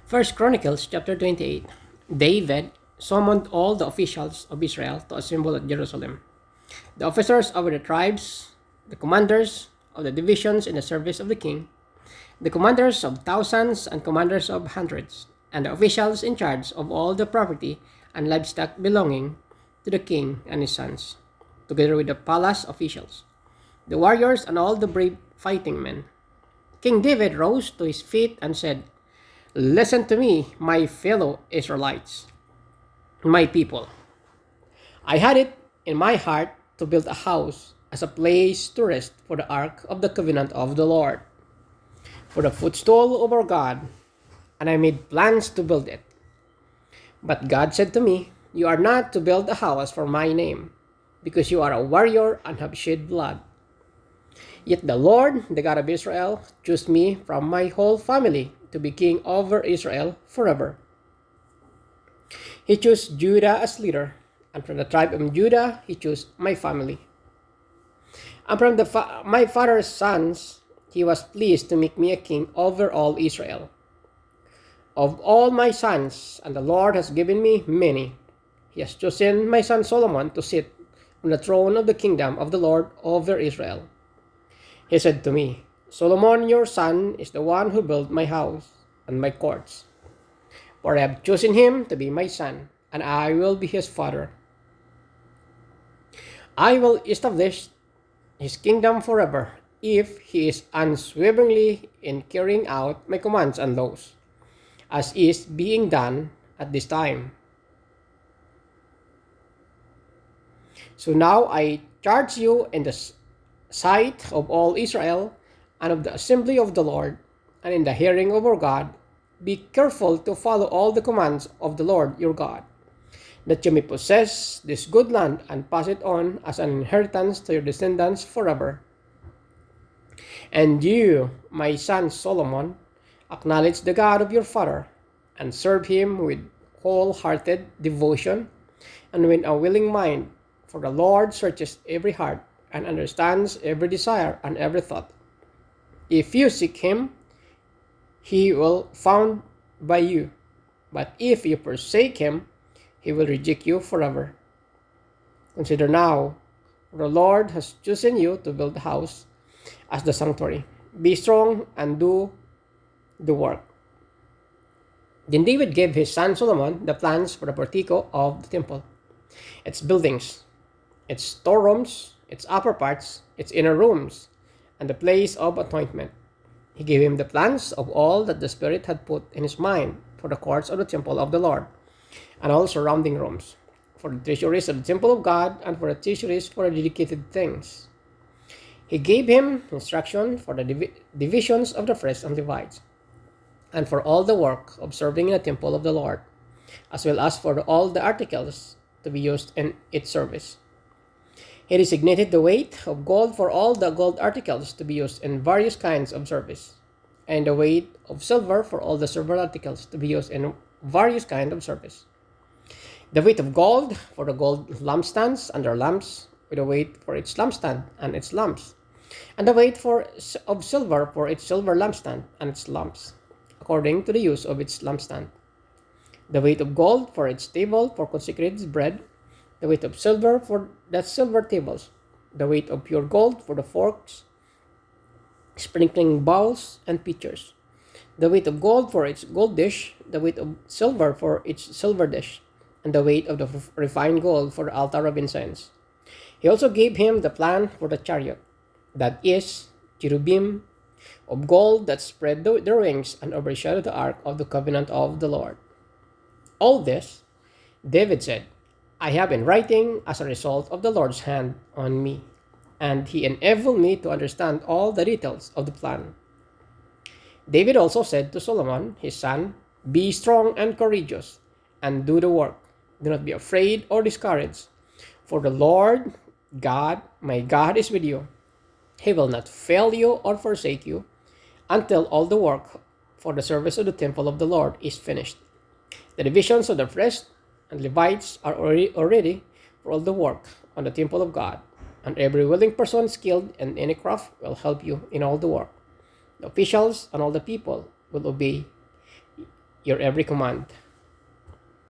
First Chronicles chapter 28. David summoned all the officials of Israel to assemble at Jerusalem. The officers of the tribes, the commanders of the divisions in the service of the king, the commanders of thousands and commanders of hundreds, and the officials in charge of all the property and livestock belonging to the king and his sons, together with the palace officials, the warriors and all the brave fighting men. King David rose to his feet and said, "Listen to me, my fellow Israelites, my people. I had it in my heart to build a house as a place to rest for the ark of the covenant of the Lord, for the footstool of our God, and I made plans to build it. But God said to me, 'You are not to build a house for my name, because you are a warrior and have shed blood.' Yet the Lord, the God of Israel, chose me from my whole family to be king over Israel forever. He chose Judah as leader, and from the tribe of Judah he chose my family. And from my father's sons he was pleased to make me a king over all Israel. Of all my sons, and the Lord has given me many, he has chosen my son Solomon to sit on the throne of the kingdom of the Lord over Israel. He said to me, 'Solomon your son is the one who built my house and my courts. For I have chosen him to be my son, and I will be his father. I will establish his kingdom forever if he is unswervingly in carrying out my commands and laws, as is being done at this time. So now I charge you in the sight of all Israel and of the assembly of the Lord, and in the hearing of our God, be careful to follow all the commands of the Lord your God, that you may possess this good land and pass it on as an inheritance to your descendants forever. And you, my son Solomon, acknowledge the God of your father, and serve him with wholehearted devotion and with a willing mind, for the Lord searches every heart and understands every desire and every thought. If you seek him, he will found by you. But if you forsake him, he will reject you forever. Consider now, the Lord has chosen you to build the house as the sanctuary. Be strong and do the work." Then David gave his son Solomon the plans for the portico of the temple, its buildings, its storerooms, its upper parts, its inner rooms, and the place of anointment. He gave him the plans of all that the Spirit had put in his mind for the courts of the temple of the Lord, and all surrounding rooms, for the treasuries of the temple of God, and for the treasuries for the dedicated things. He gave him instruction for the divisions of the priests and Levites, and for all the work of serving in the temple of the Lord, as well as for all the articles to be used in its service. He designated the weight of gold for all the gold articles to be used in various kinds of service, and the weight of silver for all the silver articles to be used in various kinds of service. The weight of gold for the gold lampstands and their lamps, with a weight for its lampstand and its lamps, and the weight of silver for its silver lampstand and its lamps, according to the use of its lampstand. The weight of gold for its table for consecrated bread, the weight of silver for the silver tables, the weight of pure gold for the forks, sprinkling bowls, and pitchers, the weight of gold for its gold dish, the weight of silver for its silver dish, and the weight of the refined gold for the altar of incense. He also gave him the plan for the chariot, that is, cherubim of gold that spread their wings and overshadowed the ark of the covenant of the Lord. All this, David said, I have in writing as a result of the Lord's hand on me, and he enabled me to understand all the details of the plan. David also said to Solomon, his son, "Be strong and courageous, and do the work. Do not be afraid or discouraged, for the Lord God, my God, is with you. He will not fail you or forsake you until all the work for the service of the temple of the Lord is finished. The divisions of the priests and Levites are already for all the work on the temple of God, and every willing person skilled in any craft will help you in all the work. The officials and all the people will obey your every command.